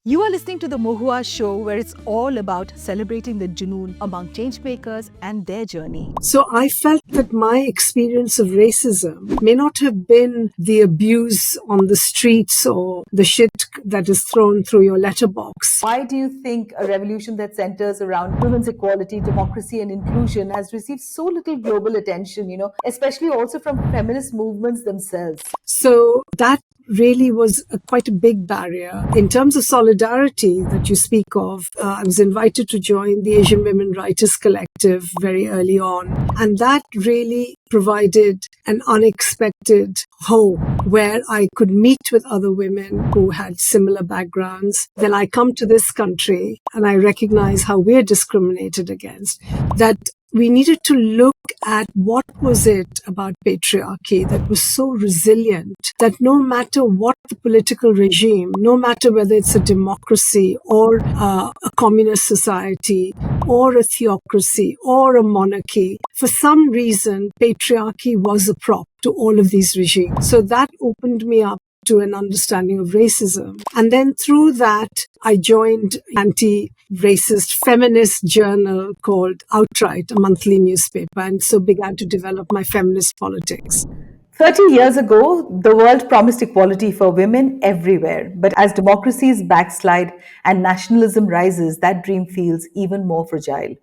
You are listening to the Mohua Show, where it's all about celebrating the Junoon among changemakers and their journey. So I felt that my experience of racism may not have been the abuse on the streets or the shit that is thrown through your letterbox. Why do you think a revolution that centers around women's equality, democracy, and inclusion has received so little global attention, especially also from feminist movements themselves? So that really was quite a big barrier. In terms of solidarity that you speak of, I was invited to join the Asian Women Writers Collective very early on. And that really provided an unexpected home where I could meet with other women who had similar backgrounds. Then I come to this country and I recognize how we're discriminated against, that we needed to look at what was it about patriarchy that was so resilient that no matter what the political regime, no matter whether it's a democracy or a communist society or a theocracy or a monarchy, for some reason, patriarchy was a prop to all of these regimes. So that opened me up to an understanding of racism. And then through that, I joined anti-racist feminist journal called Outright, a monthly newspaper, and so began to develop my feminist politics. 30 years ago, the world promised equality for women everywhere. But as democracies backslide and nationalism rises, that dream feels even more fragile.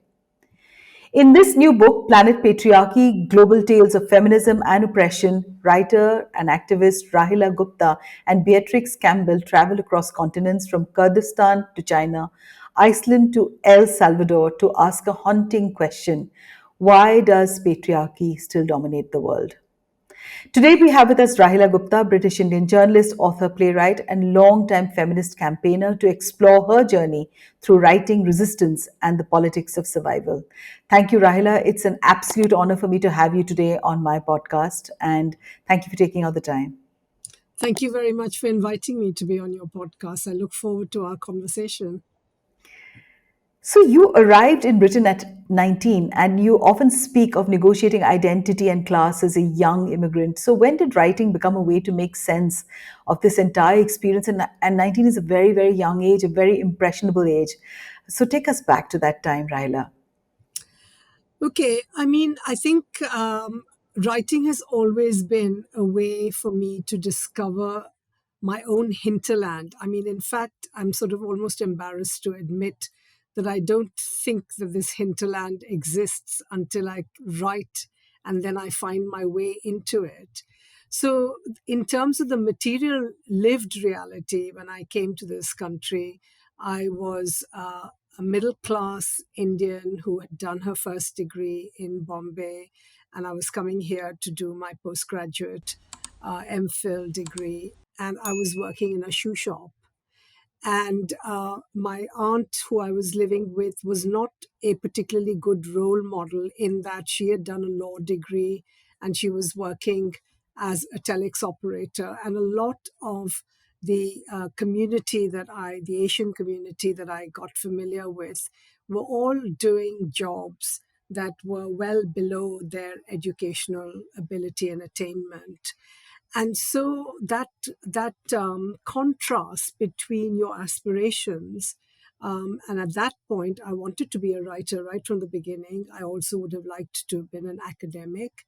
In this new book, Planet Patriarchy Global Tales of Feminism and Oppression, writer and activist Rahila Gupta and Beatrix Campbell travel across continents from Kurdistan to China, Iceland to El Salvador to ask a haunting question: why does patriarchy still dominate the world? Today, we have with us Rahila Gupta, British Indian journalist, author, playwright, and long-time feminist campaigner to explore her journey through writing, resistance, and the politics of survival. Thank you, Rahila. It's an absolute honor for me to have you today on my podcast, and thank you for taking out the time. Thank you very much for inviting me to be on your podcast. I look forward to our conversation. So, you arrived in Britain at 19, and you often speak of negotiating identity and class as a young immigrant. So, when did writing become a way to make sense of this entire experience? And 19 is a very, very young age, a very impressionable age. So, take us back to that time, Raila. Okay, I mean, I think writing has always been a way for me to discover my own hinterland. I mean, in fact, I'm sort of almost embarrassed to admit that I don't think that this hinterland exists until I write and then I find my way into it. So, in terms of the material lived reality, when I came to this country, I was a middle class Indian who had done her first degree in Bombay, and I was coming here to do my postgraduate MPhil degree, and I was working in a shoe shop. And my aunt, who I was living with, was not a particularly good role model in that she had done a law degree and she was working as a telex operator. And a lot of the the Asian community that I got familiar with, were all doing jobs that were well below their educational ability and attainment. And so that contrast between your aspirations, and at that point I wanted to be a writer right from the beginning. I also would have liked to have been an academic,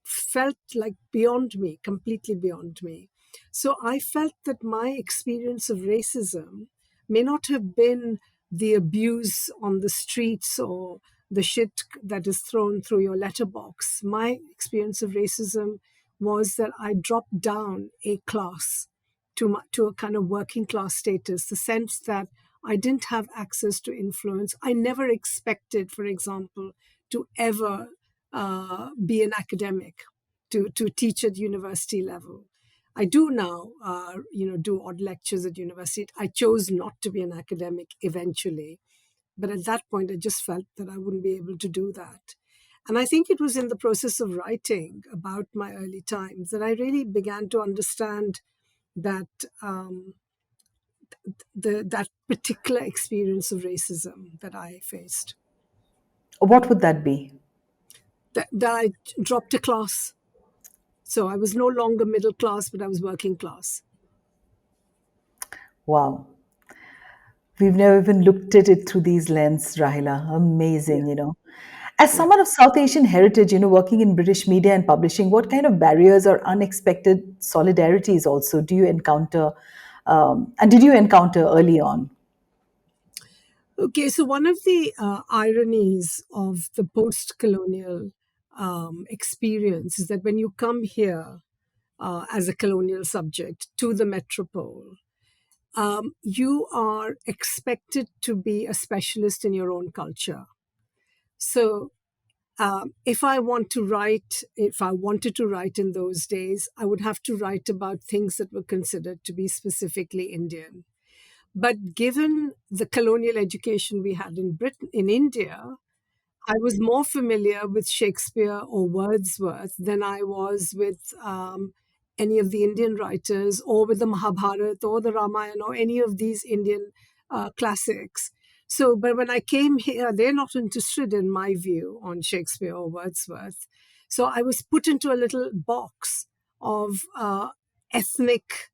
felt like beyond me, completely beyond me. So I felt that my experience of racism may not have been the abuse on the streets or the shit that is thrown through your letterbox. My experience of racism was that I dropped down a class to a kind of working class status, the sense that I didn't have access to influence. I never expected, for example, to ever be an academic, to teach at university level. I do now, do odd lectures at university. I chose not to be an academic eventually, but at that point, I just felt that I wouldn't be able to do that. And I think it was in the process of writing about my early times that I really began to understand that that particular experience of racism that I faced. What would that be? That I dropped a class. So I was no longer middle class, but I was working class. Wow. We've never even looked at it through these lens, Rahila. Yeah, Amazing. As yeah. someone of South Asian heritage, working in British media and publishing, what kind of barriers or unexpected solidarities also do you encounter, and did you encounter early on? Okay, so one of the ironies of the post colonial experience is that when you come here as a colonial subject to the metropole, you are expected to be a specialist in your own culture. So, if I wanted to write in those days, I would have to write about things that were considered to be specifically Indian. But given the colonial education we had in Britain, in India, I was more familiar with Shakespeare or Wordsworth than I was with any of the Indian writers, or with the Mahabharata or the Ramayana or any of these Indian classics. So, but when I came here, they're not interested, in my view, on Shakespeare or Wordsworth. So I was put into a little box of ethnic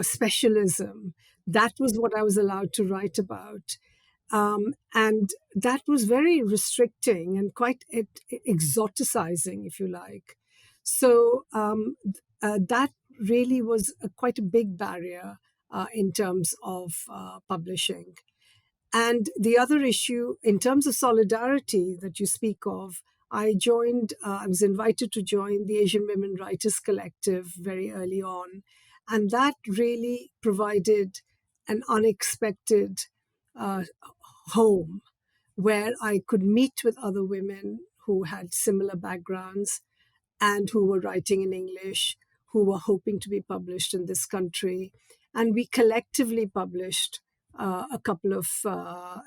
specialism. That was what I was allowed to write about. And that was very restricting and quite exoticizing, if you like. So that really was quite a big barrier in terms of publishing. And the other issue, in terms of solidarity that you speak of, I was invited to join the Asian Women Writers Collective very early on. And that really provided an unexpected uh, home where I could meet with other women who had similar backgrounds and who were writing in English, who were hoping to be published in this country. And we collectively published a couple of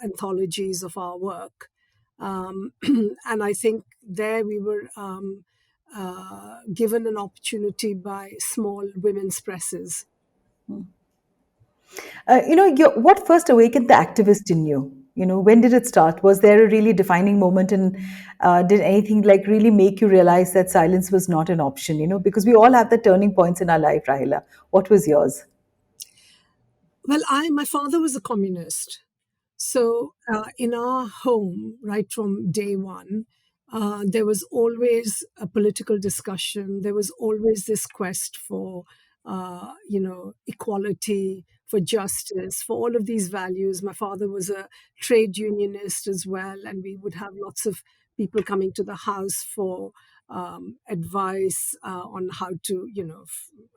anthologies of our work. And I think there we were given an opportunity by small women's presses. What first awakened the activist in you? When did it start? Was there a really defining moment, and did anything like really make you realize that silence was not an option? Because we all have the turning points in our life, Rahila. What was yours? Well, my father was a communist. So, in our home, right from day one, there was always a political discussion. There was always this quest for, equality, for justice, for all of these values. My father was a trade unionist as well, and we would have lots of people coming to the house for advice on how to,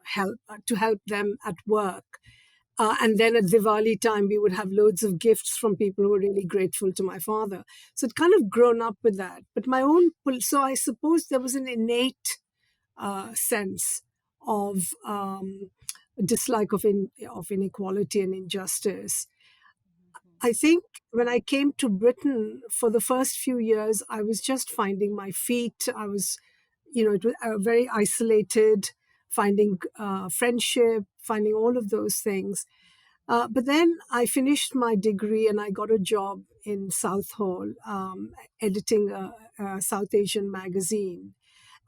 help them at work. And then at Diwali time, we would have loads of gifts from people who were really grateful to my father. So it kind of grown up with that. But so I suppose there was an innate sense of dislike of inequality and injustice. I think when I came to Britain for the first few years, I was just finding my feet. I was, it was very isolated, finding friendship, finding all of those things. But then I finished my degree and I got a job in Southall, editing a South Asian magazine.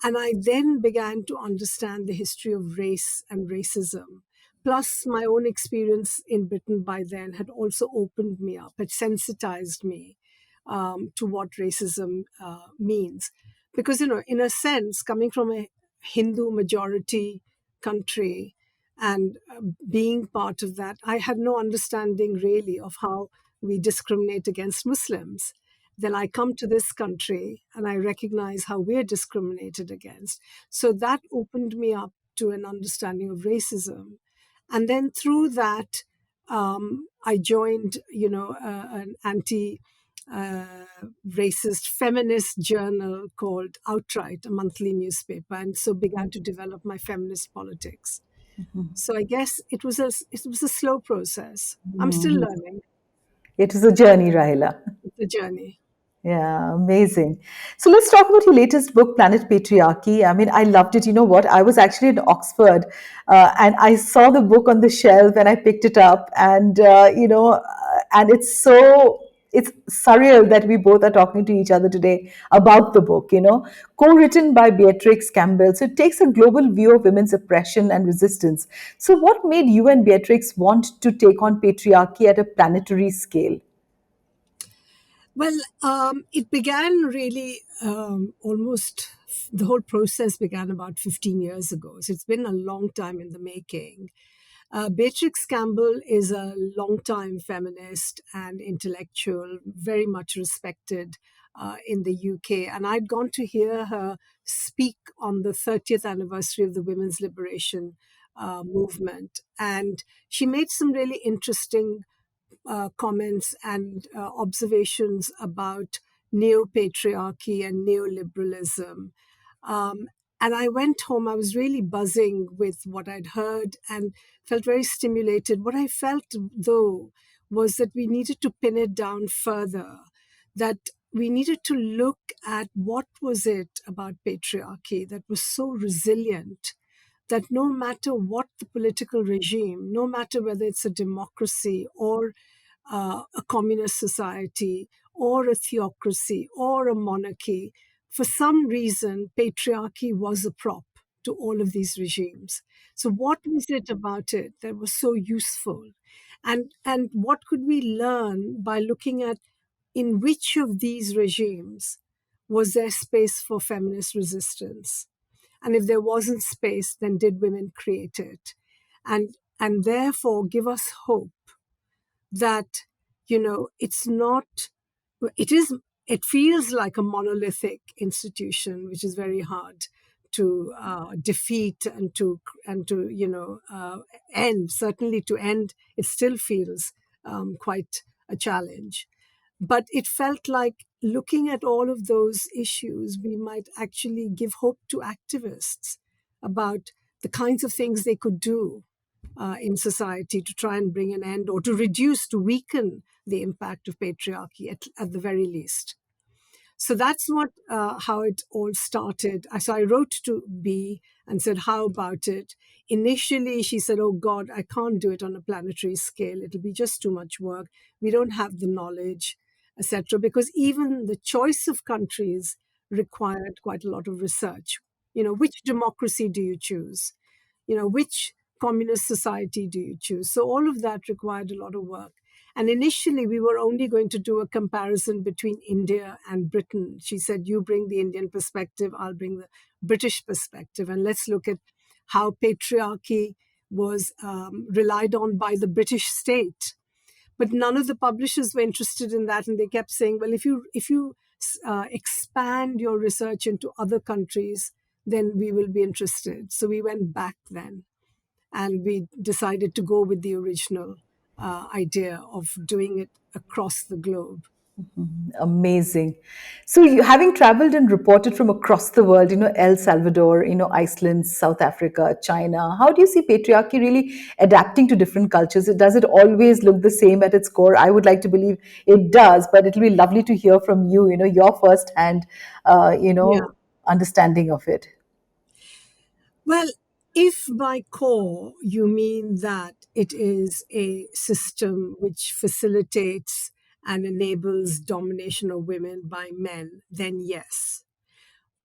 And I then began to understand the history of race and racism. Plus, my own experience in Britain by then had also opened me up, had sensitized me to what racism means. Because, in a sense, coming from a Hindu majority country, and being part of that, I had no understanding really of how we discriminate against Muslims. Then I come to this country and I recognize how we're discriminated against. So that opened me up to an understanding of racism. And then through that, I joined, an anti racist feminist journal called Outright, a monthly newspaper, and so began to develop my feminist politics. So I guess it was a slow process. I'm still Mhm. learning. It was a journey, Rahila. It's a journey. Yeah, amazing. So let's talk about your latest book, Planet Patriarchy. I mean, I loved it. You know what? I was actually in Oxford, and I saw the book on the shelf and I picked it up, and and it's surreal that we both are talking to each other today about the book, co-written by Beatrix Campbell. So it takes a global view of women's oppression and resistance. So what made you and Beatrix want to take on patriarchy at a planetary scale? Well, it began really almost, the whole process began about 15 years ago. So it's been a long time in the making. Beatrix Campbell is a longtime feminist and intellectual, very much respected in the UK. And I'd gone to hear her speak on the 30th anniversary of the women's liberation movement. And she made some really interesting comments and observations about neo patriarchy and neoliberalism. Um, and I went home, I was really buzzing with what I'd heard and felt very stimulated. What I felt, though, was that we needed to pin it down further, that we needed to look at what was it about patriarchy that was so resilient that no matter what the political regime, no matter whether it's a democracy or a communist society or a theocracy or a monarchy, for some reason, patriarchy was a prop to all of these regimes. So, what was it about it that was so useful? And what could we learn by looking at in which of these regimes was there space for feminist resistance? And if there wasn't space, then did women create it? And therefore give us hope that, it's not, it is, it feels like a monolithic institution, which is very hard to defeat and to end. Certainly to end, it still feels quite a challenge. But it felt like looking at all of those issues, we might actually give hope to activists about the kinds of things they could do in society to try and bring an end or to reduce, to weaken the impact of patriarchy at the very least. So that's what how it all started. So I wrote to B and said, "How about it?" Initially, she said, "Oh God, I can't do it on a planetary scale. It'll be just too much work. We don't have the knowledge, etc." Because even the choice of countries required quite a lot of research. Which democracy do you choose? Which communist society do you choose? So all of that required a lot of work. And initially, we were only going to do a comparison between India and Britain. She said, "You bring the Indian perspective, I'll bring the British perspective, and let's look at how patriarchy was relied on by the British state." But none of the publishers were interested in that, and they kept saying, "Well, if you expand your research into other countries, then we will be interested." So we went back then, and we decided to go with the original idea of doing it across the globe. Amazing. So, having traveled and reported from across the world, El Salvador, Iceland, South Africa, China, how do you see patriarchy really adapting to different cultures? Does it always look the same at its core? I would like to believe it does, but it'll be lovely to hear from you, your first-hand, Yeah. understanding of it. Well, if by core you mean that it is a system which facilitates and enables domination of women by men, then yes.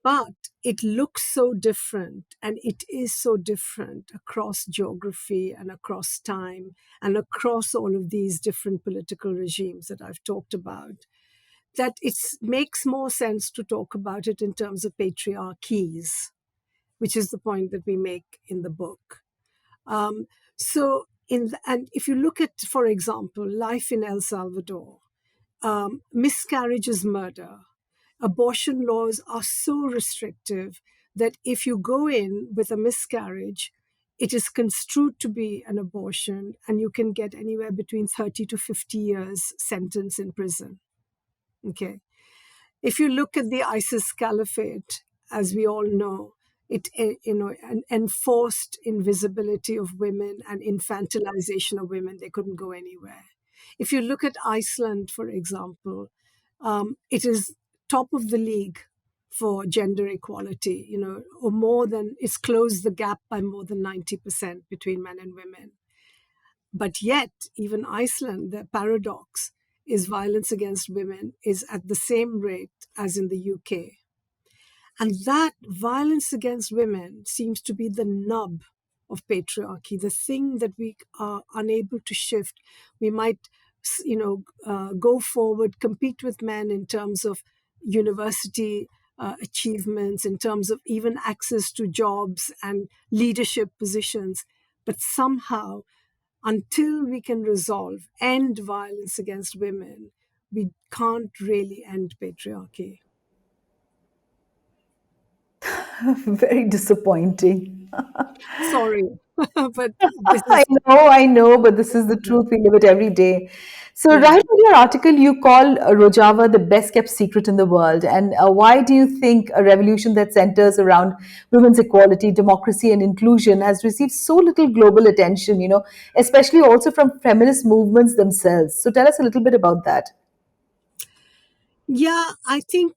But it looks so different, and it is so different across geography and across time and across all of these different political regimes that I've talked about, that it makes more sense to talk about it in terms of patriarchies, which is the point that we make in the book. Um, and if you look at, for example, life in El Salvador, miscarriage is murder. Abortion laws are so restrictive that if you go in with a miscarriage, it is construed to be an abortion, and you can get anywhere between 30 to 50 years sentence in prison. Okay. If you look at the ISIS caliphate, as we all know, an enforced invisibility of women and infantilization of women. They couldn't go anywhere. If you look at Iceland, for example, it is top of the league for gender equality, or more than, it's closed the gap by more than 90% between men and women. But yet, even Iceland, the paradox is violence against women is at the same rate as in the UK. And that violence against women seems to be the nub of patriarchy, the thing that we are unable to shift. We might, go forward, compete with men in terms of university achievements, in terms of even access to jobs and leadership positions. But somehow, until we can end violence against women, we can't really end patriarchy. Very disappointing. Sorry, but this is I know, but this is the truth. We live it every day. So, yeah. right in your article, you call Rojava the best kept secret in the world. And why do you think a revolution that centers around women's equality, democracy, and inclusion has received so little global attention, especially also from feminist movements themselves? So, tell us a little bit about that. Yeah, I think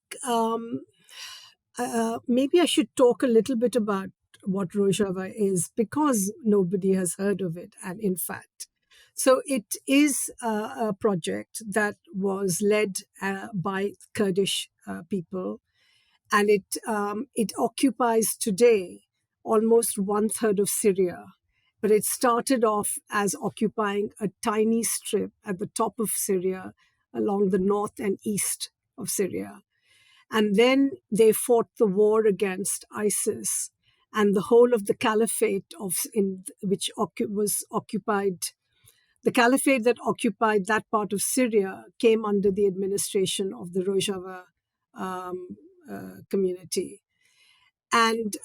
maybe I should talk a little bit about what Rojava is because nobody has heard of it. And in fact, so it is a project that was led by Kurdish people, and it occupies today almost one third of Syria. But it started off as occupying a tiny strip at the top of Syria, along the north and east of Syria. And then they fought the war against ISIS, and the whole of the caliphate was occupied. The caliphate that occupied that part of Syria came under the administration of the Rojava community. And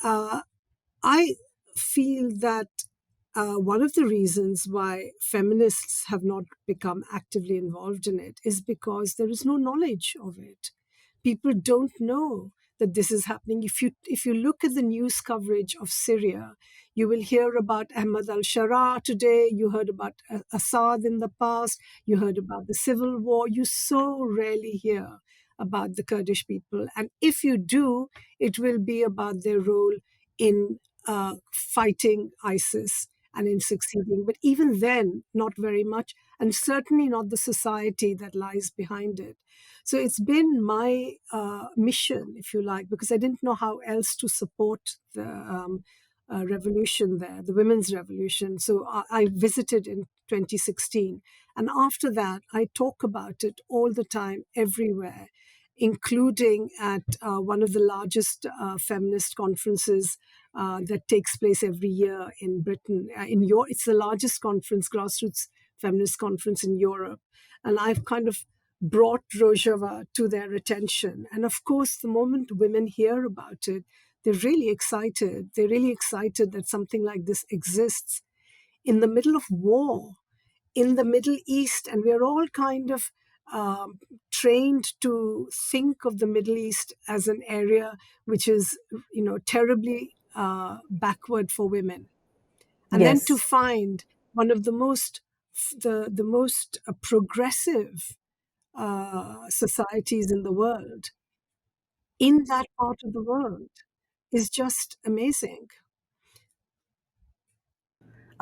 I feel that one of the reasons why feminists have not become actively involved in it is because there is no knowledge of it. People don't know that this is happening. If you look at the news coverage of Syria, you will hear about Ahmad al-Shara today. You heard about Assad in the past. You heard about the civil war. You so rarely hear about the Kurdish people, and if you do, it will be about their role in fighting ISIS and in succeeding. But even then, not very much, and certainly not the society that lies behind it. So it's been my mission, if you like, because I didn't know how else to support the revolution there, the women's revolution. So I visited in 2016. And after that, I talk about it all the time, everywhere, including at one of the largest feminist conferences that takes place every year in Britain. It's the largest conference, grassroots feminist conference in Europe, and I've kind of brought Rojava to their attention. And of course, the moment women hear about it, they're really excited. They're really excited that something like this exists in the middle of war in the Middle East, and we're all kind of trained to think of the Middle East as an area which is, terribly backward for women, and then to Yes. find one of the most progressive societies in the world in that part of the world is just amazing.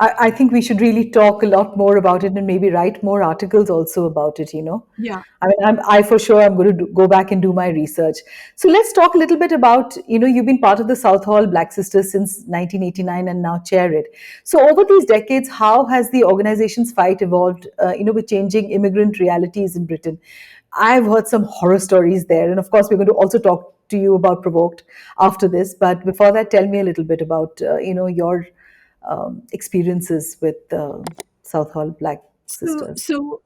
I think we should really talk a lot more about it and maybe write more articles also about it. Yeah. I mean, I for sure I'm going to go back and do my research. So let's talk a little bit about, you've been part of the South Hall Black Sisters since 1989 and now chair it. So over these decades, how has the organization's fight evolved, with changing immigrant realities in Britain? I've heard some horror stories there. And of course, we're going to also talk to you about Provoked after this. But before that, tell me a little bit about, your experiences with South Hall Black So, Sisters. so,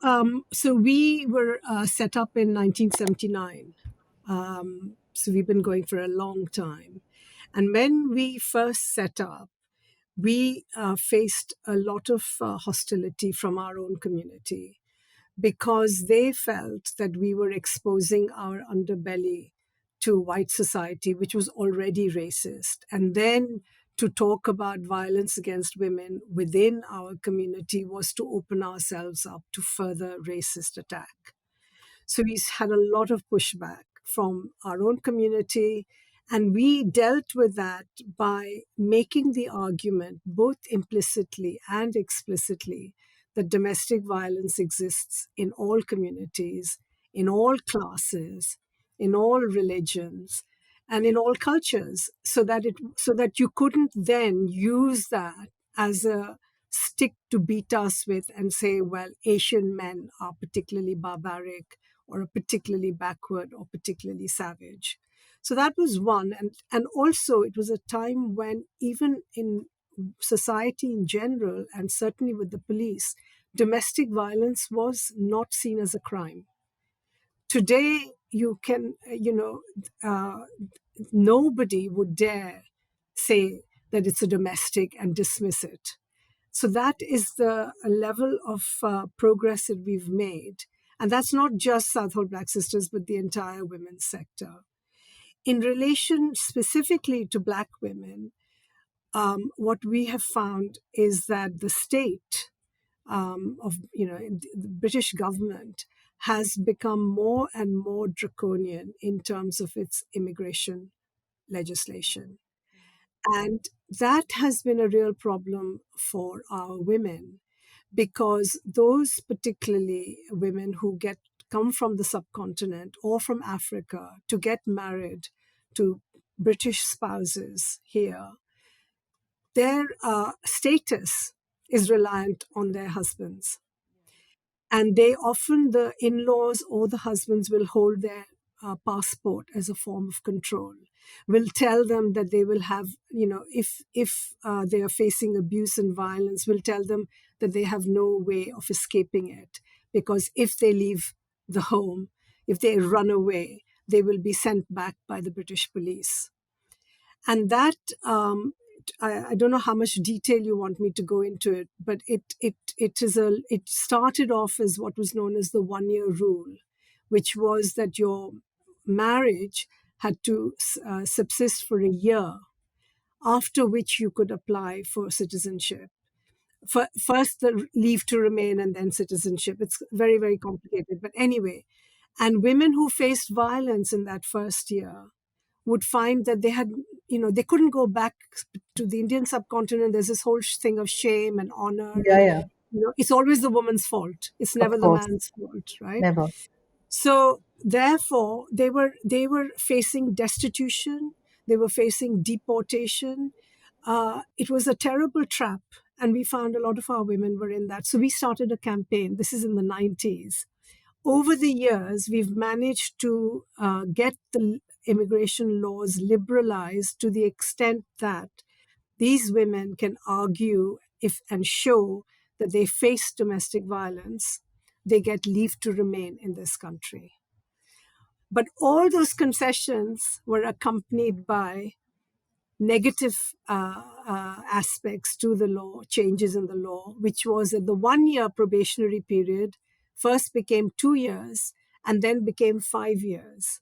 so we were set up in 1979. So we've been going for a long time. And when we first set up, we faced a lot of hostility from our own community because they felt that we were exposing our underbelly to white society, which was already racist. And then to talk about violence against women within our community was to open ourselves up to further racist attack. So we had a lot of pushback from our own community. And we dealt with that by making the argument, both implicitly and explicitly, that domestic violence exists in all communities, in all classes, in all religions, and in all cultures, so that you couldn't then use that as a stick to beat us with and say, well, Asian men are particularly barbaric or particularly backward or particularly savage. So that was one. And also, it was a time when, even in society in general, and certainly with the police, domestic violence was not seen as a crime. Today, you can, nobody would dare say that it's a domestic and dismiss it. So that is the level of progress that we've made. And that's not just Southall Black Sisters, but the entire women's sector. In relation specifically to Black women, what we have found is that the state of, the British government has become more and more draconian in terms of its immigration legislation. And that has been a real problem for our women, because those, particularly women who come from the subcontinent or from Africa to get married to British spouses here, their status is reliant on their husbands. And they often, the in-laws or the husbands, will hold their passport as a form of control, will tell them that they will have, if they are facing abuse and violence, will tell them that they have no way of escaping it, because if they leave the home, if they run away, they will be sent back by the British police. And that, I don't know how much detail you want me to go into it, but it started off as what was known as the 1-year rule, which was that your marriage had to subsist for a year, after which you could apply for citizenship. First, the leave to remain, and then citizenship. It's very, very complicated. But anyway, and women who faced violence in that first year would find that they couldn't go back to the Indian subcontinent. There's this whole thing of shame and honor, Yeah, and yeah, it's always the woman's fault. It's of never the course. man's fault, right? Never. So therefore, they were facing destitution. They were facing deportation. It was a terrible trap, and we found a lot of our women were in that. So we started a campaign. This is in the 90s. Over the years, we've managed to get the immigration laws liberalized to the extent that these women can argue if and show that they face domestic violence, they get leave to remain in this country. But all those concessions were accompanied by negative aspects to the law, changes in the law, which was that the 1-year probationary period first became 2 years and then became 5 years.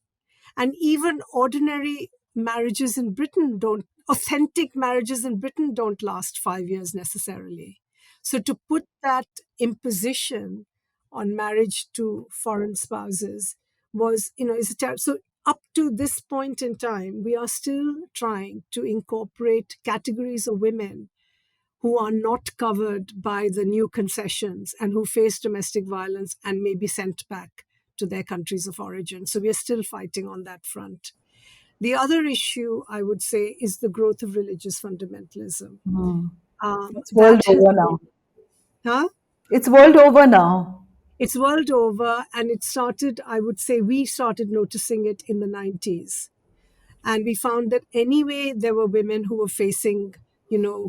And even ordinary marriages in Britain don't, authentic marriages in Britain don't last 5 years necessarily. So to put that imposition on marriage to foreign spouses was, is a so up to this point in time, we are still trying to incorporate categories of women who are not covered by the new concessions and who face domestic violence and may be sent back to their countries of origin. So we are still fighting on that front. The other issue, I would say, is the growth of religious fundamentalism. Mm. It's world That has over been, now. huh? It's world over now. It's world over, and it started, I would say, we started noticing it in the 90s. And we found that anyway, there were women who were facing,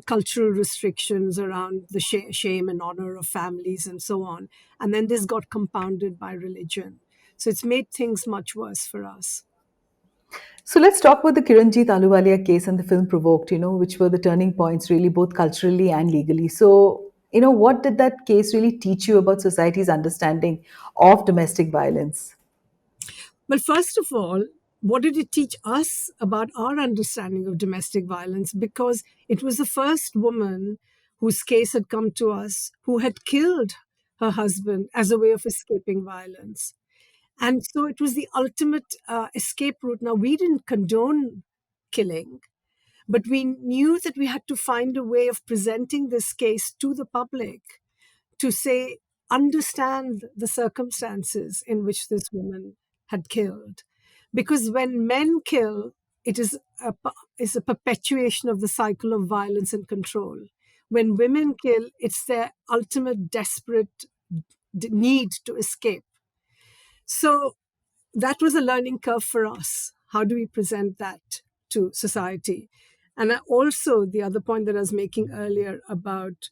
cultural restrictions around the shame and honor of families and so on. And then this got compounded by religion. So it's made things much worse for us. So let's talk about the Kiranjit Ahluwalia case and the film Provoked, which were the turning points really both culturally and legally. So, what did that case really teach you about society's understanding of domestic violence? Well, first of all, what did it teach us about our understanding of domestic violence? Because it was the first woman whose case had come to us who had killed her husband as a way of escaping violence. And so it was the ultimate escape route. Now, we didn't condone killing, but we knew that we had to find a way of presenting this case to the public to say, understand the circumstances in which this woman had killed. Because when men kill, it is a perpetuation of the cycle of violence and control. When women kill, it's their ultimate desperate need to escape. So that was a learning curve for us. How do we present that to society? And also, the other point that I was making earlier about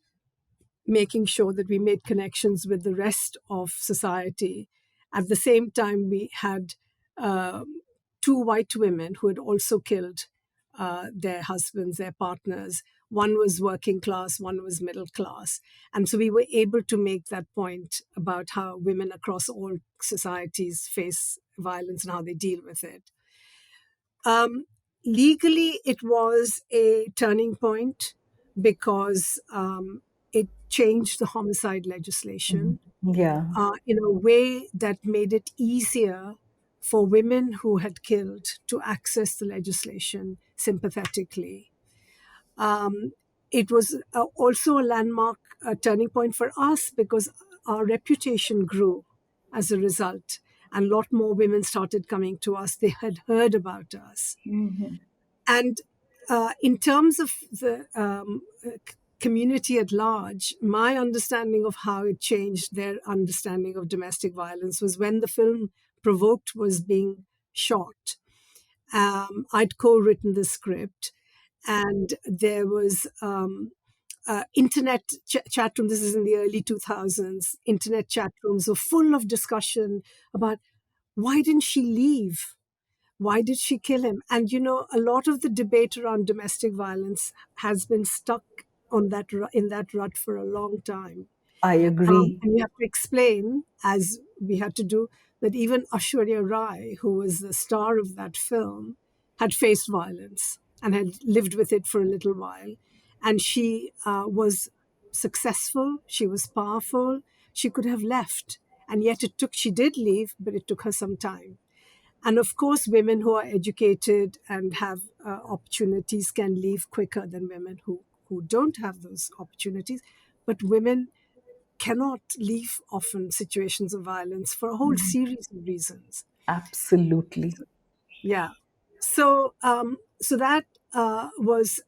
making sure that we made connections with the rest of society. At the same time, we had two white women who had also killed their husbands, their partners. One was working class, one was middle class. And so we were able to make that point about how women across all societies face violence and how they deal with it. Um, Legally, it was a turning point because it changed the homicide Mhm. legislation Yeah. in a way that made it easier for women who had killed to access the legislation sympathetically. Um, it was also a landmark turning point for us because our reputation grew as a result, and a lot more women started coming to us. They had heard about us. Mhm. And in terms of the community at large, my understanding of how it changed their understanding of domestic violence was when the film Provoked was being shot. I'd co-written the script, and there was internet chat room. This is in the early 2000s. Internet chat rooms were full of discussion about why didn't she leave? Why did she kill him? And a lot of the debate around domestic violence has been stuck on in that rut for a long time. I agree. And you have to explain, as we had to do, that even Aishwarya Rai, who was the star of that film, had faced violence and had lived with it for a little while. And she was successful, she was powerful, she could have left. And yet she did leave, but it took her some time. And of course, women who are educated and have opportunities can leave quicker than women who don't have those opportunities. But women cannot leave often situations of violence for a whole Mhm. series of reasons. Absolutely. Yeah. So that was,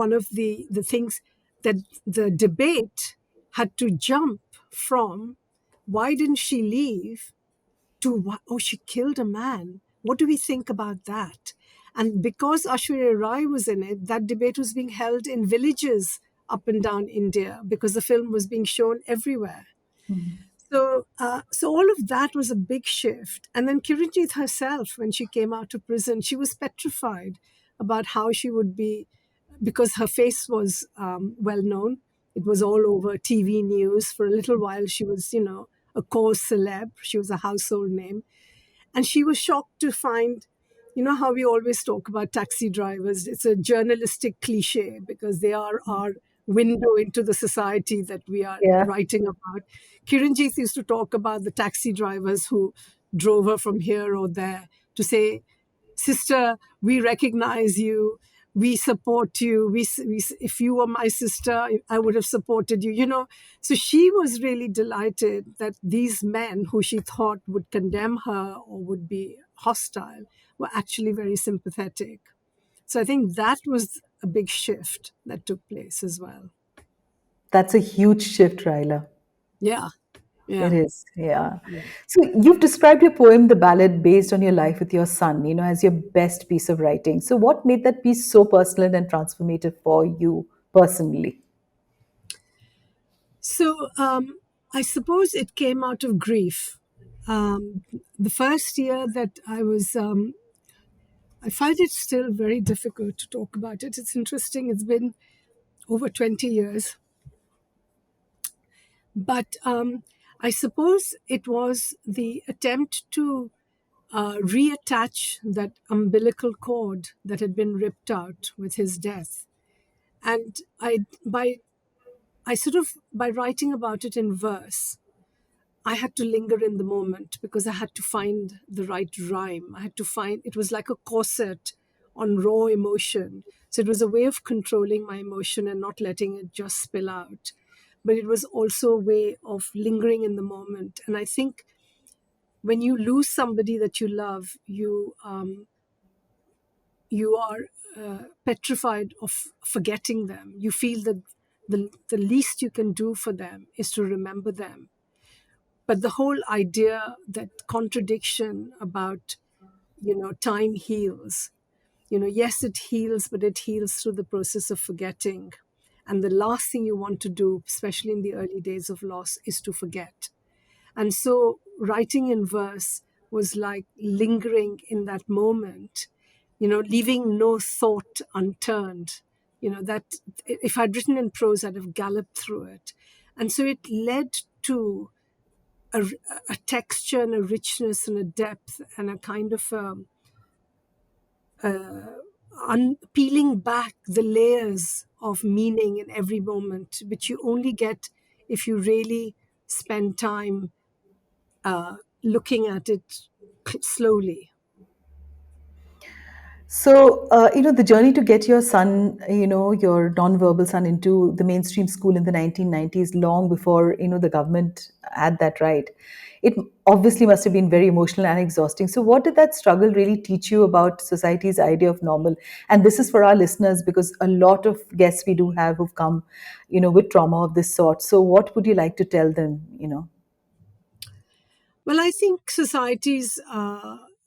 one of the things that the debate had to jump from. Why didn't she leave? To what? Oh, she killed a man. What do we think about that? And because Ashwarya Rai was in it, that debate was being held in villages up and down India because the film was being shown everywhere. Mhm. So all of that was a big shift. And then Kiranjit herself, when she came out of prison, she was petrified about how she would be, because her face was well known. It was all over TV news. For a little while, she was, a cause celeb. She was a household name. And she was shocked to find, how we always talk about taxi drivers. It's a journalistic cliche because they are our window into the society that we are Yeah. writing about. Kiranjit used to talk about the taxi drivers who drove her from here or there to say, sister, we recognize you, we support you, if you were my sister, I would have supported you. So she was really delighted that these men who she thought would condemn her or would be hostile were actually very sympathetic. So I think that was a big shift that took place as well. That's a huge shift, Raila. Yeah, It yeah, is, yeah. yeah. So you've described your poem, The Ballad, based on your life with your son, as your best piece of writing. So what made that piece so personal and transformative for you personally? So I suppose it came out of grief. Um, the first year that I find it still very difficult to talk about it. It's interesting. It's been over 20 years. But I suppose it was the attempt to reattach that umbilical cord that had been ripped out with his death. And I sort of, by writing about it in verse, I had to linger in the moment because I had to find the right rhyme. I had to find, it was like a corset on raw emotion. So it was a way of controlling my emotion and not letting it just spill out. but it was also a way of lingering in the moment. And I think when you lose somebody that you love, you are petrified of forgetting them. You feel that the least you can do for them is to remember them. But the whole idea, that contradiction about, time heals, yes, it heals, but it heals through the process of forgetting. And the last thing you want to do, especially in the early days of loss, is to forget. And so writing in verse was like lingering in that moment, leaving no thought unturned. That if I'd written in prose, I'd have galloped through it. And so it led to a, a texture and a richness and a depth and a kind of peeling back the layers of meaning in every moment, which you only get if you really spend time looking at it slowly. So, the journey to get your son, your non-verbal son into the mainstream school in the 1990s, long before, the government had that right, it obviously must have been very emotional and exhausting. So, what did that struggle really teach you about society's idea of normal? And this is for our listeners because a lot of guests we do have who've come, with trauma of this sort. So, what would you like to tell them? Well, I think society's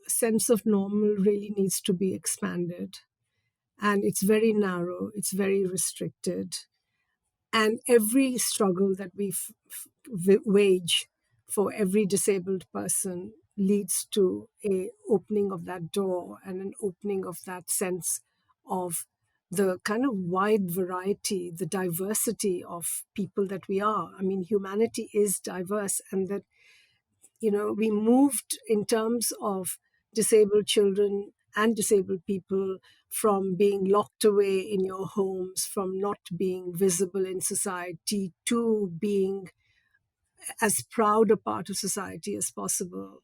sense of normal really needs to be expanded. And it's very narrow, it's very restricted. And every struggle that we wage for every disabled person leads to a opening of that door and an opening of that sense of the kind of wide variety, the diversity of people that we are. I mean, humanity is diverse, and that, we moved in terms of disabled children and disabled people from being locked away in your homes, from not being visible in society, to being as proud a part of society as possible.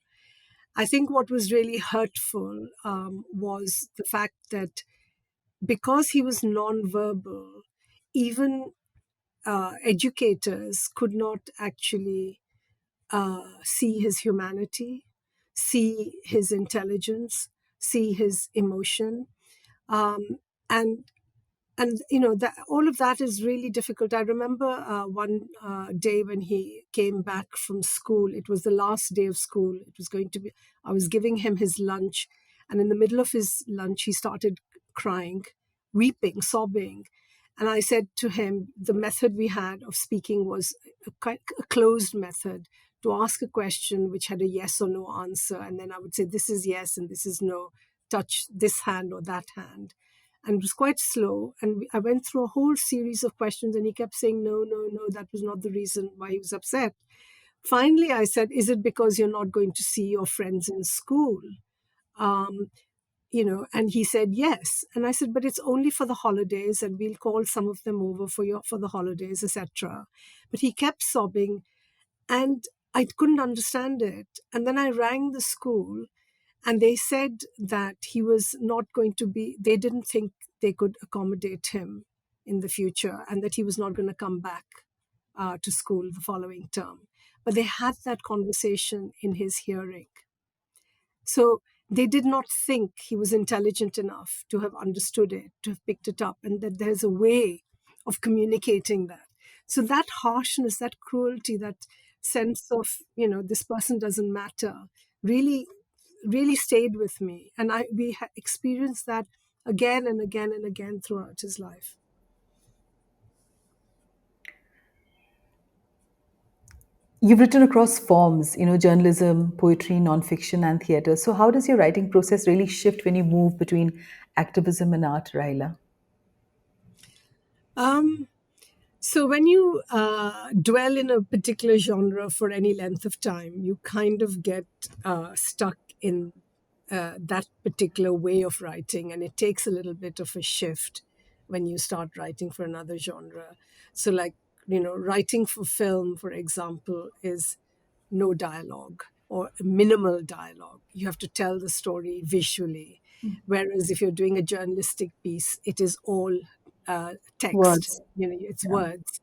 I think what was really hurtful was the fact that because he was nonverbal, even educators could not actually see his humanity, see his intelligence, see his emotion, um, and that all of that is really difficult. I remember one day when he came back from school. It was the last day of school. It was going to be. I was giving him his lunch, and in the middle of his lunch, he started crying, weeping, sobbing. And I said to him, the method we had of speaking was a closed method, to ask a question which had a yes or no answer. And then I would say, this is yes and this is no. Touch this hand or that hand. And it was quite slow. And I went through a whole series of questions, and he kept saying, no, no, no, that was not the reason why he was upset. Finally, I said, is it because you're not going to see your friends in school? Um, and he said yes. And I said, but it's only for the holidays, and we'll call some of them over for the holidays, etc. But he kept sobbing, and I couldn't understand it. And then I rang the school, and they said that he was not going to be, they didn't think they could accommodate him in the future, and that he was not going to come back to school the following term. But they had that conversation in his hearing. So they did not think he was intelligent enough to have understood it, to have picked it up, and that there's a way of communicating that. So that harshness, that cruelty, that sense of, this person doesn't matter, really, really stayed with me. And we experienced that again and again and again throughout his life. You've written across forms, journalism, poetry, nonfiction, and theater. So, how does your writing process really shift when you move between activism and art, Raila? Um, So, when you dwell in a particular genre for any length of time, you kind of get stuck in that particular way of writing, and it takes a little bit of a shift when you start writing for another genre. So, like, writing for film, for example, is no dialogue or minimal dialogue. You have to tell the story visually. Whereas if you're doing a journalistic piece, it is all text, Words. it's Yeah. words.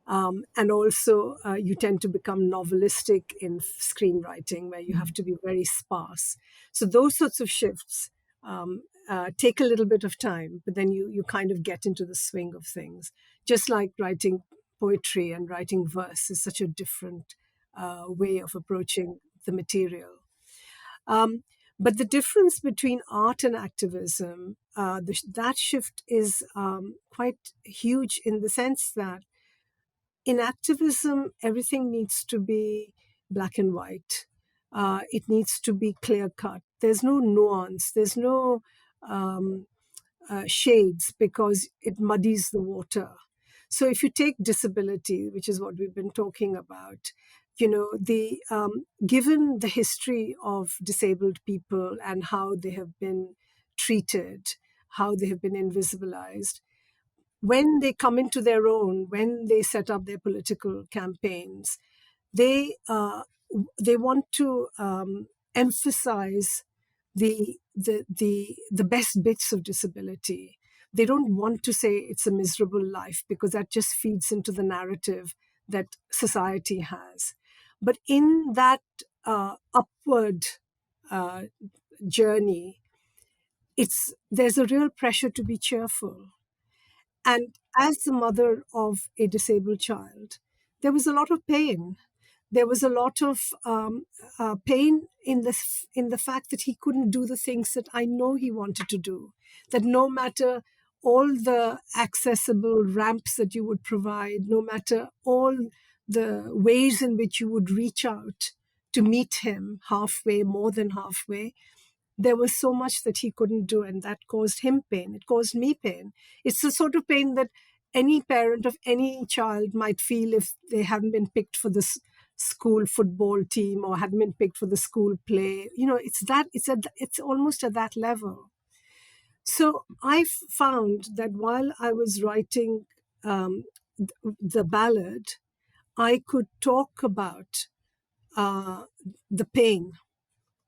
And also, you tend to become novelistic in screenwriting, where you have to be very sparse. So those sorts of shifts take a little bit of time, but then you kind of get into the swing of things. Just like writing poetry and writing verse is such a different way of approaching the material. Um, but the difference between art and activism, that shift is quite huge in the sense that in activism, everything needs to be black and white. It needs to be clear cut. There's no nuance. There's no um, shades because it muddies the water. So if you take disability, which is what we've been talking about, the given the history of disabled people and how they have been treated, how they have been invisibilized, when they come into their own, when they set up their political campaigns, they they want to emphasize the best bits of disability. They don't want to say it's a miserable life because that just feeds into the narrative that society has. But in that upward uh, journey, there's a real pressure to be cheerful. And as the mother of a disabled child, there was a lot of pain. There was a lot of pain in the fact that he couldn't do the things that I know he wanted to do. That no matter all the accessible ramps that you would provide, no matter all the ways in which you would reach out to meet him halfway, more than halfway, there was so much that he couldn't do, and that caused him pain. It caused me pain. It's the sort of pain that any parent of any child might feel if they hadn't been picked for this school football team or hadn't been picked for the school play. It's almost at that level. So I found that while I was writing the ballad, I could talk about uh, the pain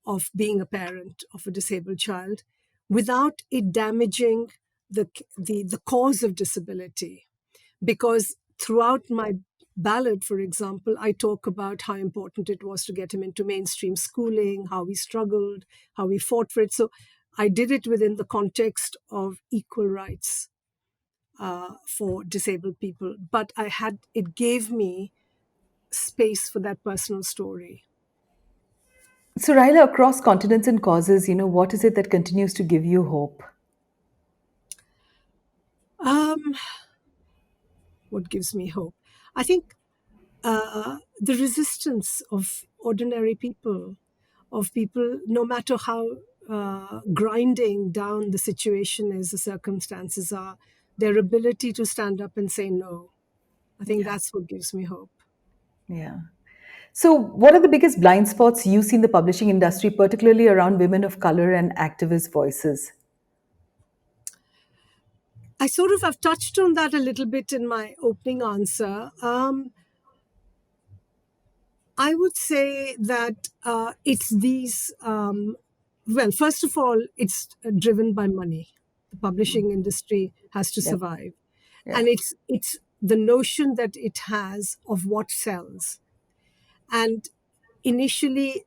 of being a parent of a disabled child without it damaging the cause of disability. Because throughout my ballad, for example, I talk about how important it was to get him into mainstream schooling, how we struggled, how we fought for it. So I did it within the context of equal rights for disabled people, but it gave me space for that personal story. So, Rahila, across continents and causes, what is it that continues to give you hope? Um, what gives me hope? I think the resistance of ordinary people, of people, no matter how grinding down the situation is, the circumstances are, their ability to stand up and say no. I think Yeah. that's what gives me hope. Yeah. So, what are the biggest blind spots you see in the publishing industry, particularly around women of color and activist voices? I sort of have touched on that a little bit in my opening answer. I would say that it's these, well, first of all, it's driven by money. The publishing industry has to Yep. survive. Yeah. And it's the notion that it has of what sells. And initially,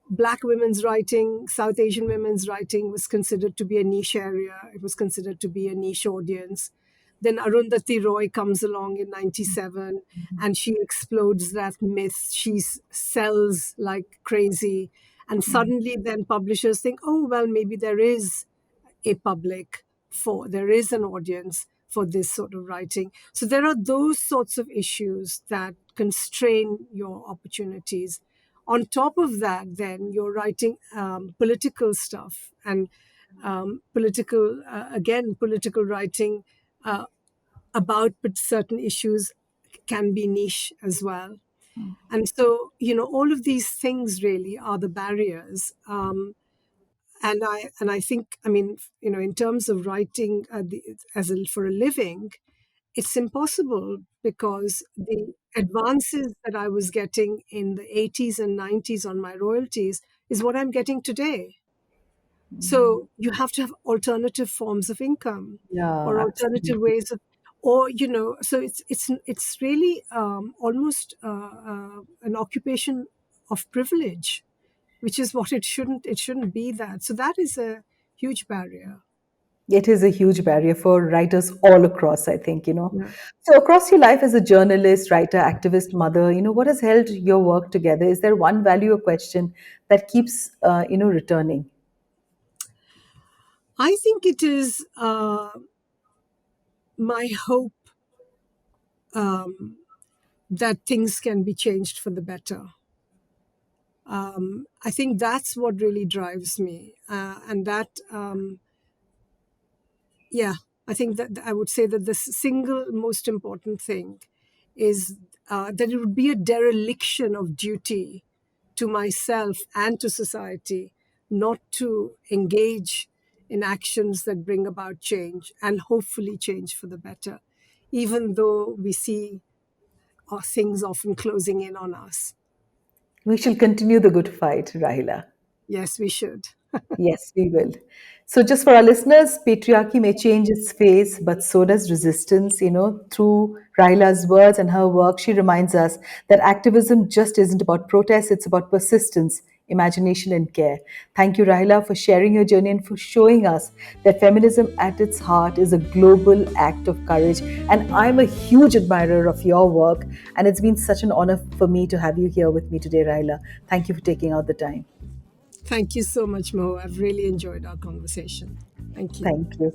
Black women's writing, South Asian women's writing was considered to be a niche area. It was considered to be a niche audience. Then Arundhati Roy comes along in 97 and she explodes that myth. She sells like crazy. And suddenly, then publishers think, oh, well, maybe there is a public there is an audience for this sort of writing. So there are those sorts of issues that constrain your opportunities. On top of that, then you're writing political stuff and political writing uh, about certain issues can be niche as well. And so, all of these things really are the barriers. And I think, I mean, in terms of writing for a living, it's impossible because the advances that I was getting in the 80s and 90s on my royalties is what I'm getting today. So you have to have alternative forms of income Yeah, or alternative absolutely. ways of, or so it's really almost an occupation of privilege, which is what it shouldn't be that. So that is a huge barrier. It is a huge barrier for writers all across, I think, you know. Yeah. So, across your life as a journalist, writer, activist, mother, what has held your work together? Is there one value or question that keeps, returning? I think it is my hope um, that things can be changed for the better. I think that's what really drives me, and that yeah, I think that I would say that the single most important thing is that it would be a dereliction of duty to myself and to society not to engage in actions that bring about change, and hopefully change for the better, even though we see things often closing in on us. We shall continue the good fight, Rahila. Yes, we should. Yes, we will. So, just for our listeners, patriarchy may change its face, but so does resistance. Through Raila's words and her work, she reminds us that activism just isn't about protest, it's about persistence, imagination, and care. Thank you, Raila, for sharing your journey and for showing us that feminism at its heart is a global act of courage. And I'm a huge admirer of your work, and it's been such an honor for me to have you here with me today, Raila. Thank you for taking out the time. Thank you so much, Mo. I've really enjoyed our conversation. Thank you. Thank you.